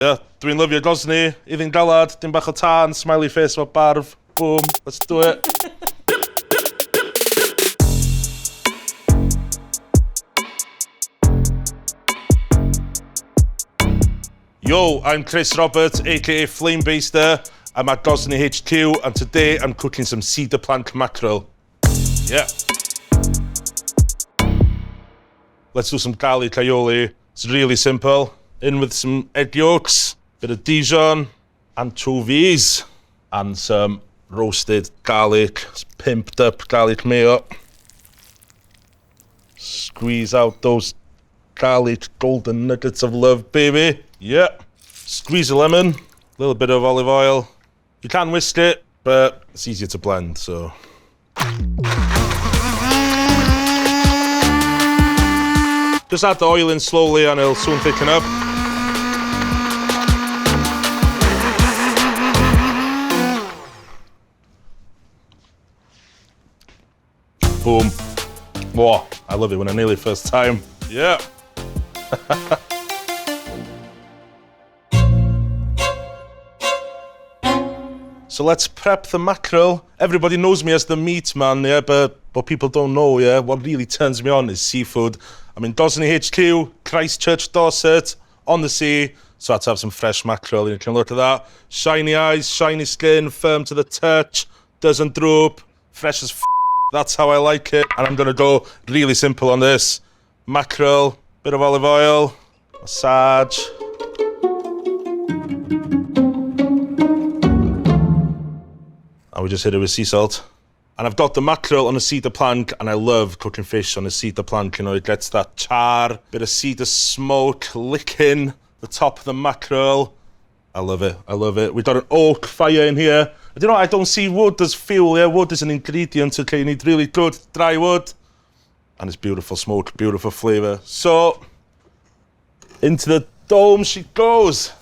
Dwi'n lyfio Gozney, iddi'n galad, dim bach o tân, smiley face o barf. Boom, let's do it. Yo, I'm Chris Roberts, aka Flame Baster. I'm at Gozney HQ, and today I'm cooking some cedar plant mackerel. Yeah. Let's do some garlic aioli. It's really simple. In with some egg yolks, bit of Dijon, anchovies, and some roasted garlic, pimped up garlic mayo. Squeeze out those garlic golden nuggets of love, baby. Yeah. Squeeze a lemon, a little bit of olive oil. You can whisk it, but it's easier to blend, so. Just add the oil in slowly and it'll soon thicken up. Boom. Whoa, I love it when I nail it first time. Yeah. So let's prep the mackerel. Everybody knows me as the meat man, yeah, but what people don't know, yeah, what really turns me on is seafood. I'm in Gozney HQ, Christchurch, Dorset, on the sea, so I had to have some fresh mackerel. You can look at that. Shiny eyes, shiny skin, firm to the touch, doesn't droop, fresh as f***. That's how I like it. And I'm gonna go really simple on this. Mackerel, bit of olive oil, massage. And we just hit it with sea salt. And I've got the mackerel on a cedar plank, and I love cooking fish on a cedar plank. You know, it gets that char, bit of cedar smoke licking the top of the mackerel. I love it, I love it. We've got an oak fire in here. You know, I don't see wood as fuel, yeah? Wood is an ingredient, okay? You need really good dry wood. And it's beautiful smoke, beautiful flavour. So, into the dome she goes.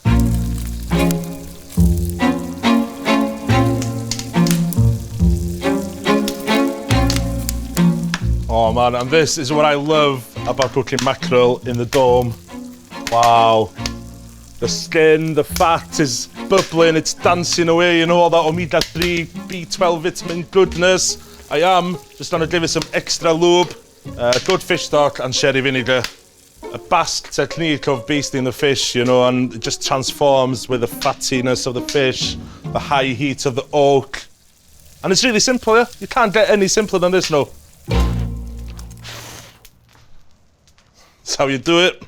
Oh man, and this is what I love about cooking mackerel in the dome. Wow. The skin, the fat is bubbling, it's dancing away, you know, all that omega-3, B12 vitamin goodness. I am just gonna give it some extra lube, good fish stock and sherry vinegar. A Basque technique of basting the fish, you know, and it just transforms with the fattiness of the fish, the high heat of the oak. And it's really simple, yeah? You can't get any simpler than this, no. That's how you do it.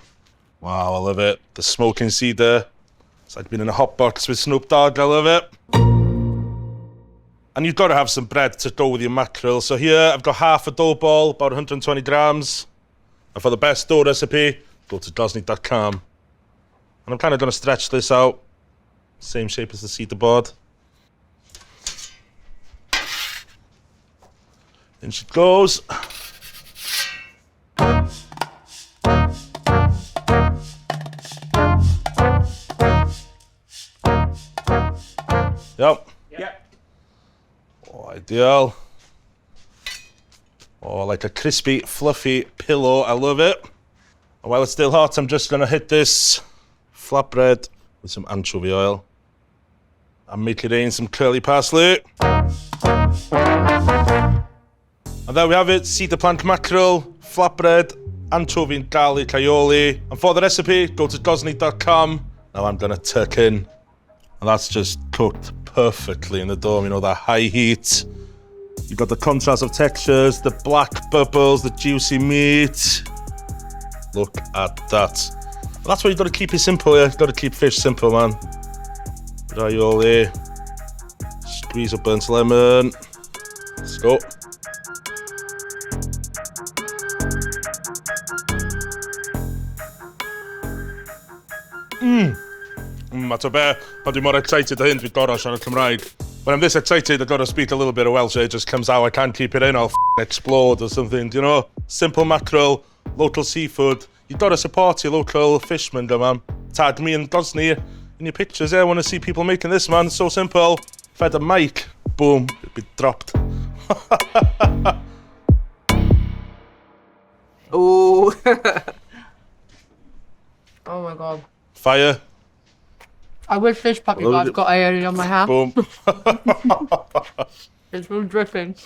Wow, I love it. The smoking cedar. It's like being in a hot box with Snoop Dogg, I love it. And you've got to have some bread to go with your mackerel. So here, I've got half a dough ball, about 120 grams. And for the best dough recipe, go to gozney.com. And I'm kind of going to stretch this out. Same shape as the cedar board. In she goes. Yep. Oh, ideal. Oh, like a crispy, fluffy pillow. I love it. And while it's still hot, I'm just gonna hit this flatbread with some anchovy oil. And make it in some curly parsley. And there we have it, cedar plant mackerel, flatbread, anchovy and garlic aioli. And for the recipe, go to gozney.com. Now I'm gonna tuck in. And that's just cooked perfectly in the dome, you know, that high heat. You've got the contrast of textures, the black bubbles, the juicy meat. Look at that. And that's why you've got to keep it simple, yeah? You've got to keep fish simple, man. Aioli. Squeeze a burnt lemon. Let's go. That's a bit, pan dwi mor excited o hyn, dwi'n gorau siarad Cymraeg. When I'm this excited, I've got to speak a little bit of Welsh, it just comes out, I can't keep it in, I'll explode or something, you know? Simple mackerel, local seafood. You've got to support your local fishermen, man. Tag me and Gozney in your pictures, yeah? I want to see people making this, man. It's so simple. If I had a mic, boom, it'd be dropped. Ooh. Oh my god. Fire. I wish this puppy guy's got aioli on my hand. Boom. It's all dripping.